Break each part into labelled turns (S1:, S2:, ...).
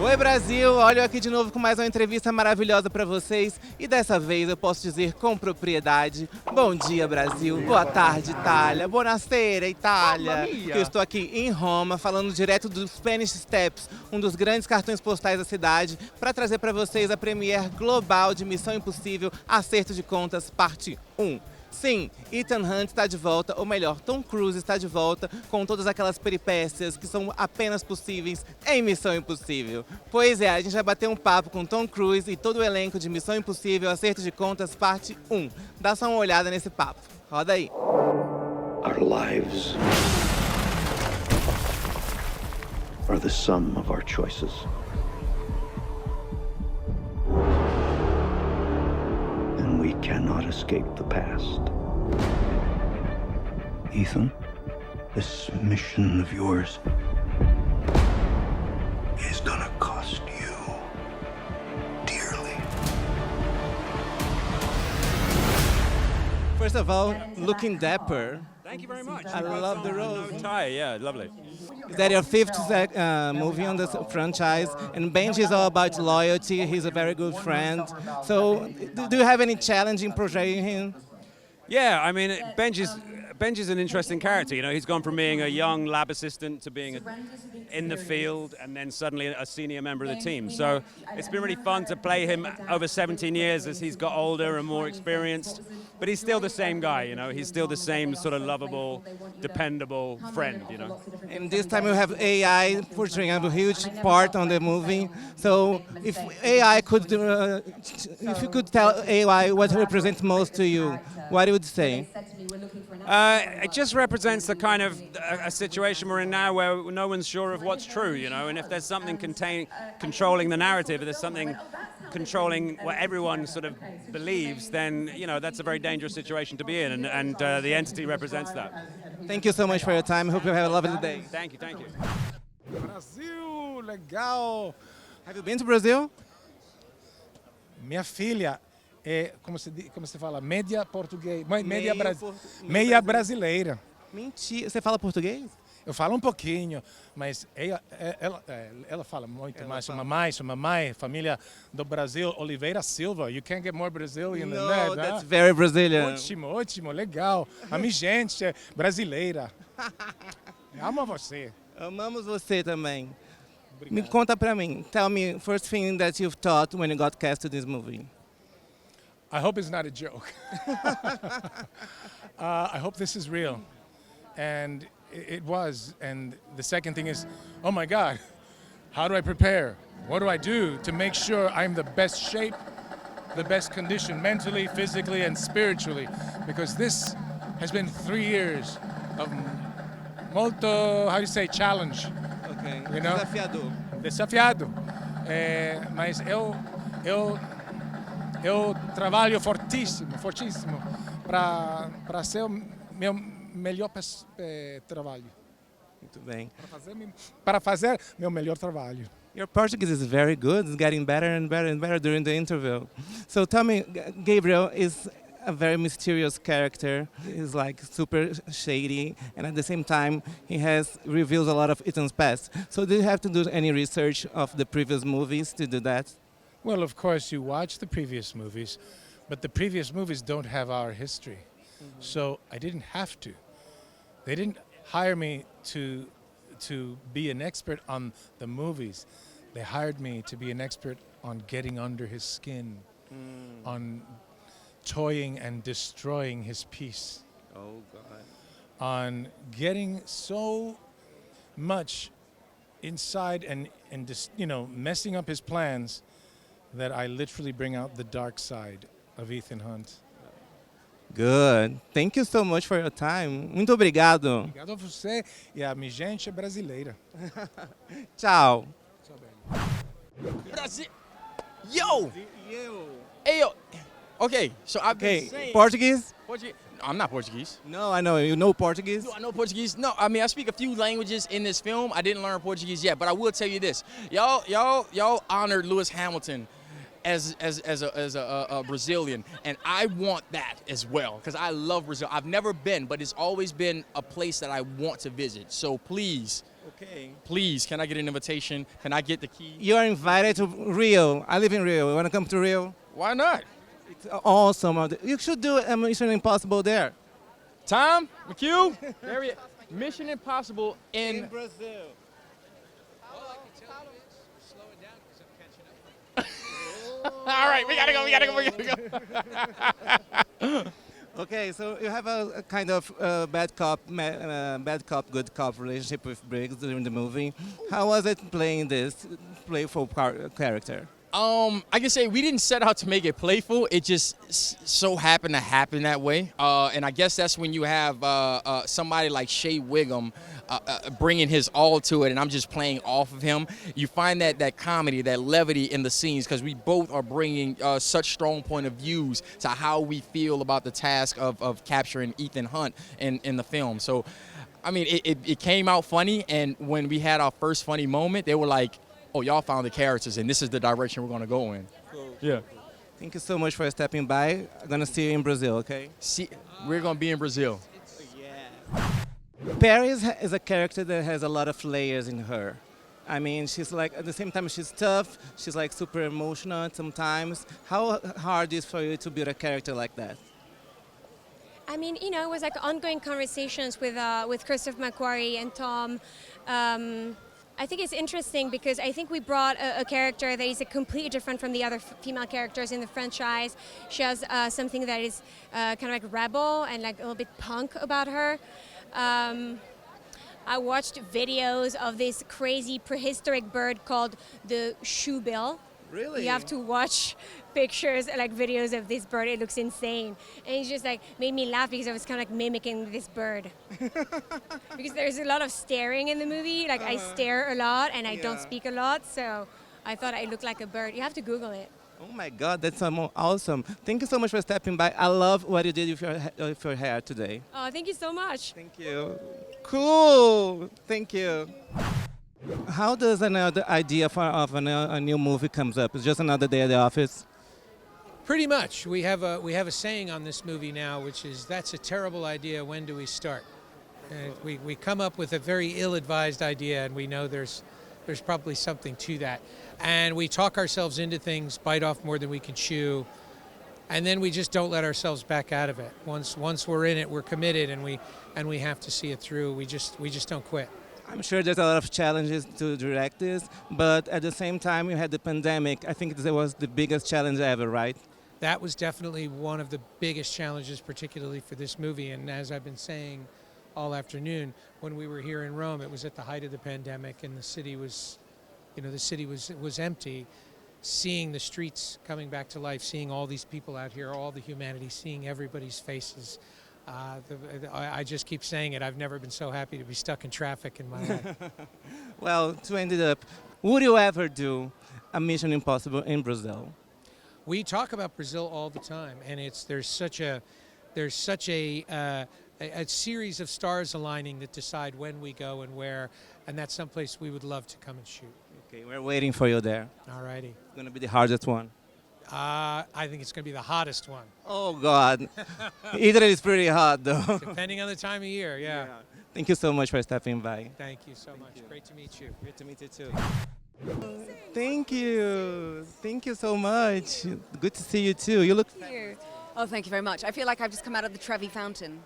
S1: Oi Brasil, olha eu aqui de novo com mais uma entrevista maravilhosa para vocês e dessa vez eu posso dizer com propriedade, bom dia Brasil, boa tarde Itália, buonasera Itália, que eu estou aqui em Roma falando direto dos Spanish Steps, um dos grandes cartões postais da cidade, para trazer para vocês a premiere global de Missão Impossível Acerto de Contas, parte 1. Sim, Ethan Hunt está de volta, ou melhor, Tom Cruise está de volta com todas aquelas peripécias que são apenas possíveis em Missão Impossível. Pois é, a gente vai bater um papo com Tom Cruise e todo o elenco de Missão Impossível Acerto de Contas parte 1. Dá só uma olhada nesse papo. Roda aí.
S2: Our lives are the sum of our choices. And we cannot escape the past. Ethan, this mission of yours is gonna cost you dearly.
S1: First of all, looking dapper.
S3: Thank you very much.
S1: I love the rose.
S3: No tie, yeah, lovely.
S1: Is that your fifth movie on this franchise? And Benji is all about loyalty. He's a very good friend. So, do you have any challenge in portraying him?
S3: Yeah, I mean, Benji's an interesting character. You know, he's gone from being a young lab assistant to being in the field and then suddenly a senior member of the team. So it's been really fun to play him over 17 years as he's got older and more experienced. But he's still the same guy, you know. He's still the same sort of lovable, dependable friend, you know.
S1: And this time you have AI portraying a huge part on the movie. So if AI could, if you could tell AI what represents most to you, what would you say?
S3: It just represents the kind of a situation we're in now where no one's sure of what's true, you know, and if there's something controlling the narrative, if there's something controlling what everyone sort of believes, then, you know, that's a very dangerous situation to be in, and the entity represents that.
S1: Thank you so much for your time. Hope you have a lovely day.
S3: Thank you, thank you.
S4: Brasil, legal.
S1: Have you been to Brazil?
S4: Minha filha é, como se fala, média português, média
S1: meio
S4: brasileira.
S1: Mentira. Você fala português?
S4: Eu falo um pouquinho, mas ela fala muito mais. Sou mamãe, família do Brasil, Oliveira Silva. You can't get more Brazilian than that.
S1: No, that's very Brazilian.
S4: Ótimo, legal. A minha gente é brasileira. Amo você.
S1: Amamos você também. Me conta pra mim. Tell me, first thing that you've thought when you got cast to this movie.
S4: I hope it's not a joke. I hope this is real. And it was. And the second thing is, oh my God, how do I prepare? What do I do to make sure I'm the best shape, the best condition mentally, physically, and spiritually? Because this has been 3 years of molto, how do you say, challenge.
S1: Okay.
S4: You know? Desafiado. Mas eu trabalho fortíssimo para ser o meu melhor trabalho.
S1: Muito bem.
S4: Para fazer meu melhor trabalho.
S1: Your Portuguese is very good. It's getting better and better and better during the interview. So tell me, Gabriel is a very mysterious character. He's like super shady, and at the same time, he reveals a lot of Ethan's past. So do you have to do any research of the previous movies to do that?
S4: Well, of course, you watch the previous movies, but the previous movies don't have our history. Mm-hmm. So I didn't have to. They didn't hire me to be an expert on the movies. They hired me to be an expert on getting under his skin, on toying and destroying his peace.
S1: Oh, God.
S4: On getting so much inside and just, you know, messing up his plans that I literally bring out the dark side of Ethan Hunt.
S1: Good. Thank you so much for your time. Muito obrigado.
S4: Obrigado a você e a minha gente brasileira.
S1: Tchau.
S5: Brasil. Yo! Hey, yo! Okay, so I've been saying...
S1: Portuguese?
S5: I'm not Portuguese.
S1: No, I know. You know Portuguese?
S5: Do I know Portuguese? No, I mean, I speak a few languages in this film. I didn't learn Portuguese yet, but I will tell you this. Y'all honored Lewis Hamilton as a Brazilian, and I want that as well, because I love Brazil. I've never been, but it's always been a place that I want to visit. So please,
S1: Okay.
S5: Please, can I get an invitation? Can I get the key?
S1: You are invited to Rio. I live in Rio. You want to come to Rio?
S5: Why not?
S1: It's awesome. You should do a Mission Impossible there.
S5: Tom, McHugh, there we Mission Impossible in
S1: Brazil.
S5: All right, we gotta go.
S1: Okay, so you have a kind of bad cop, good cop relationship with Briggs during the movie. How was it playing this playful character?
S5: I can say we didn't set out to make it playful. It just so happened to happen that way. And I guess that's when you have somebody like Shea Wiggum bringing his all to it, and I'm just playing off of him. You find that comedy, that levity in the scenes, because we both are bringing such strong point of views to how we feel about the task of capturing Ethan Hunt in the film. So, I mean, it came out funny, and when we had our first funny moment, they were like, oh, y'all found the characters, and this is the direction we're going to go in.
S1: Cool.
S5: Yeah.
S1: Thank you so much for stepping by. I'm going to see you in Brazil, okay?
S5: See, we're going to be in Brazil.
S1: Paris is a character that has a lot of layers in her. I mean, she's like, at the same time, she's tough. She's like super emotional sometimes. How hard is it for you to build a character like that?
S6: I mean, you know, it was like ongoing conversations with Christopher McQuarrie and Tom. I think it's interesting because I think we brought a character that is completely different from the other female characters in the franchise. She has something that is kind of like rebel and like a little bit punk about her. I watched videos of this crazy prehistoric bird called the shoebill.
S1: Really?
S6: You have to watch pictures, like videos of this bird. It looks insane. And it just like made me laugh because I was kind of like mimicking this bird. Because there's a lot of staring in the movie. Like I stare a lot and I don't speak a lot. So I thought I looked like a bird. You have to Google it.
S1: Oh my God, that's awesome. Thank you so much for stepping by. I love what you did with your hair today.
S6: Oh, thank you so much.
S1: Thank you. Cool. Thank you. How does another idea of a new movie comes up? It's just another day at the office?
S4: Pretty much. We have a saying on this movie now, which is, that's a terrible idea, when do we start? And we come up with a very ill-advised idea, and we know there's probably something to that. And we talk ourselves into things, bite off more than we can chew, and then we just don't let ourselves back out of it. Once we're in it, we're committed, and we have to see it through. We just don't quit.
S1: I'm sure there's a lot of challenges to direct this, but at the same time, you had the pandemic. I think that was the biggest challenge ever, right?
S4: That was definitely one of the biggest challenges, particularly for this movie. And as I've been saying all afternoon, when we were here in Rome, it was at the height of the pandemic, and the city was empty. Seeing the streets coming back to life, seeing all these people out here, all the humanity, seeing everybody's faces. I just keep saying it. I've never been so happy to be stuck in traffic in my life.
S1: Well, to end it up, would you ever do a Mission Impossible in Brazil?
S4: We talk about Brazil all the time, and there's such a series of stars aligning that decide when we go and where, and that's someplace we would love to come and shoot.
S1: Okay, we're waiting for you there.
S4: All righty.
S1: It's going to be the hardest one.
S4: I think it's going to be the hottest one.
S1: Oh, God. Italy is pretty hot, though.
S4: Depending on the time of year, yeah.
S1: Thank you so much for stopping by.
S4: Thank you so much. Great to meet you.
S1: Great to meet you, too. Thank you. Thank you so much. Good to see you, too. You look...
S7: Thank you. Oh, thank you very much. I feel like I've just come out of the Trevi Fountain.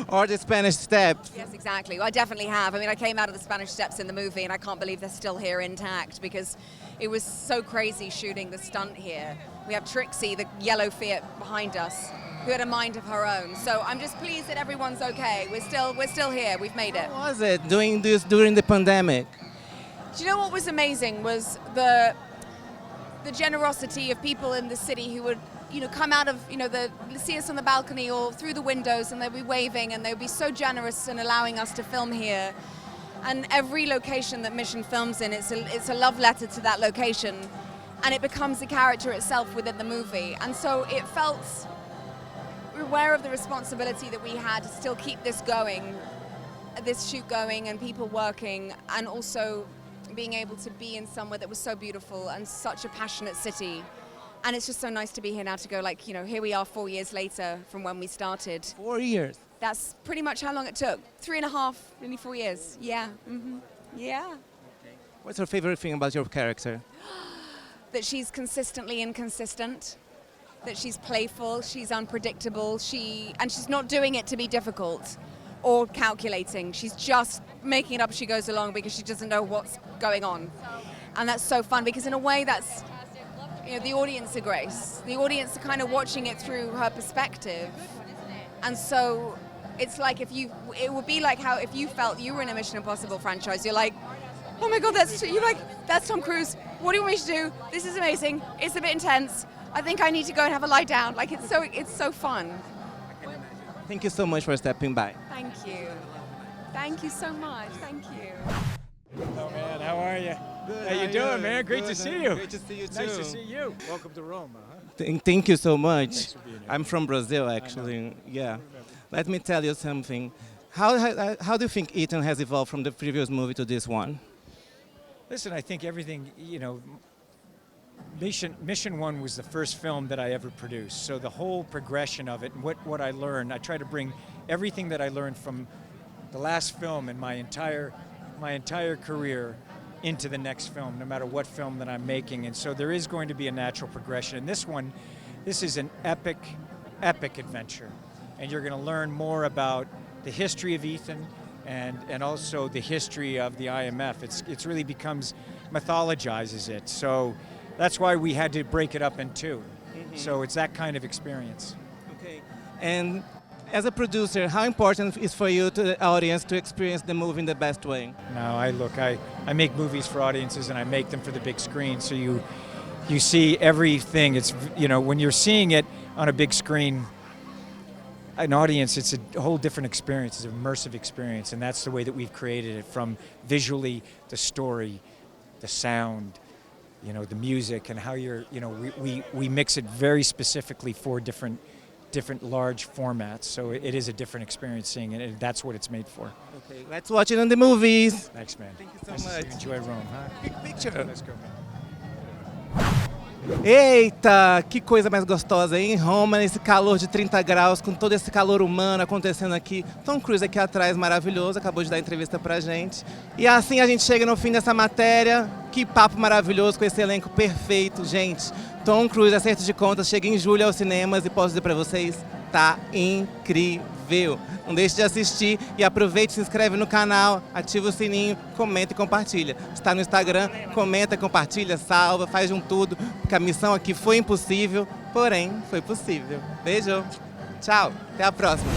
S1: Or the Spanish Steps.
S7: Yes, exactly. Well, I definitely have. I mean, I came out of the Spanish Steps in the movie, and I can't believe they're still here intact because it was so crazy shooting the stunt here. We have Trixie, the yellow Fiat behind us, who had a mind of her own. So I'm just pleased that everyone's okay. We're still here. We've made it.
S1: How was it doing this during the pandemic?
S7: Do you know what was amazing was the generosity of people in the city who would, come out of, see us on the balcony or through the windows, and they'd be waving, and they'd be so generous in allowing us to film here. And every location that Mission films in, it's a love letter to that location, and it becomes a character itself within the movie. And so it felt, we're aware of the responsibility that we had to still keep this going, this shoot going, and people working, and also being able to be in somewhere that was so beautiful and such a passionate city. And it's just so nice to be here now to go, here we are 4 years later from when we started.
S1: 4 years.
S7: that's pretty much how long it took. 3.5, nearly 4 years. Yeah. Yeah.
S1: What's your favorite thing about your character?
S7: That she's consistently inconsistent, that she's playful, she's unpredictable, and she's not doing it to be difficult or calculating. She's just making it up as she goes along because she doesn't know what's going on. And that's so fun because in a way that's, the audience are Grace. The audience are kind of watching it through her perspective. And so it's like it would be like how if you felt you were in a Mission Impossible franchise, you're like, oh my God, that's Tom Cruise. What do you want me to do? This is amazing. It's a bit intense. I think I need to go and have a lie down. Like it's so fun.
S1: Thank you so much for stepping by.
S7: Thank you. Thank you so much. Thank you.
S8: Hello, man. How are you?
S1: Good.
S8: How you doing, man? Great to see you.
S1: Great to see you too.
S8: Nice to see you. Welcome to Rome, huh?
S1: Thank you so much.
S8: Thanks for being here.
S1: I'm from Brazil, actually. Yeah. Let me tell you something. How do you think Ethan has evolved from the previous movie to this one?
S8: Listen, I think everything, Mission 1 was the first film that I ever produced. So the whole progression of it and what I learned, I try to bring everything that I learned from the last film and my entire career into the next film, no matter what film that I'm making. And so there is going to be a natural progression. And this is an epic adventure. And you're going to learn more about the history of Ethan and also the history of the IMF. It's really mythologizes it. So that's why we had to break it up in two. So it's that kind of experience.
S1: Okay. And as a producer, how important is for you to the audience to experience the movie in the best way?
S8: No, I make movies for audiences and I make them for the big screen. So you see everything. It's when you're seeing it on a big screen, an audience, it's a whole different experience. It's an immersive experience, and that's the way that we've created it, from visually, the story, the sound, the music, and how we mix it very specifically for different large formats. So it is a different experience seeing it, and that's what it's made for.
S1: Okay, let's watch it on the movies.
S8: Thanks, man.
S1: Thank you so
S8: Nice to see
S1: much.
S8: you. Enjoy Rome, huh?
S1: Big picture.
S8: Let's go, man.
S1: Eita, que coisa mais gostosa, hein? Em Roma, nesse calor de 30 graus, com todo esse calor humano acontecendo aqui. Tom Cruise aqui atrás, maravilhoso, acabou de dar entrevista pra gente. E assim a gente chega no fim dessa matéria. Que papo maravilhoso com esse elenco perfeito, gente. Tom Cruise, acerto de contas, chega em julho aos cinemas e posso dizer pra vocês, tá incrível. Não deixe de assistir e aproveite, se inscreve no canal, ativa o sininho, comenta e compartilha. Está no Instagram, comenta, compartilha, salva, faz um tudo, porque a missão aqui foi impossível, porém foi possível. Beijo, tchau, até a próxima.